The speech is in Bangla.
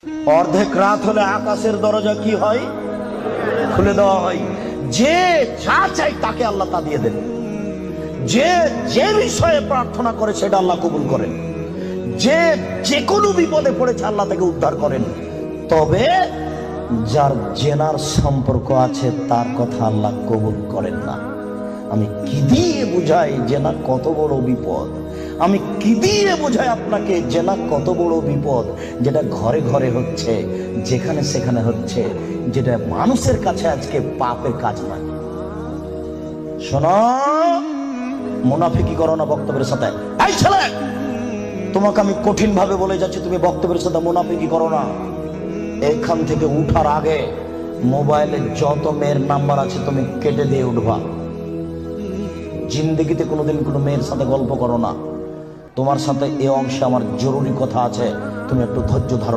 অর্ধেক রাত হলে আকাশের দরজা কি হয়? খুলে দেওয়া হয়। যে যা চাই তাকে আল্লাহ তা দিয়ে দেন। যে যে বিষয়ে প্রার্থনা করে সেটা আল্লাহ কবুল করেন। যে যে কোনো বিপদে পড়েছে আল্লাহ তাকে উদ্ধার করেন। তবে যার জেনার সম্পর্ক আছে তার কথা আল্লাহ কবুল করেন না। আমি কি দিয়ে বুঝাই জেনা কত বড় বিপদ? আমি কি দিয়ে বোঝাই আপনাকে জেনা কত বড় বিপদ? যেটা ঘরে ঘরে হচ্ছে, যেখানে সেখানে হচ্ছে, যেটা মানুষের কাছে আজকে পাপের কাজ নয়। শোনো, মুনাফিকি করো না বক্তব্যের সাথে। এই ছেলে, তোমাকে আমি কঠিন ভাবে বলে যাচ্ছি, তুমি বক্তব্যের সাথে মুনাফিকি করো না। এখান থেকে উঠার আগে মোবাইলে যত মেয়ের নাম্বার আছে তুমি কেটে দিয়ে উঠবা। জিন্দগিতে কোনোদিন কোনো মেয়ের সাথে গল্প করো না। তোমার সাথে এ অংশে আমার জরুরি কথা আছে, তুমি একটু ধৈর্য ধারণ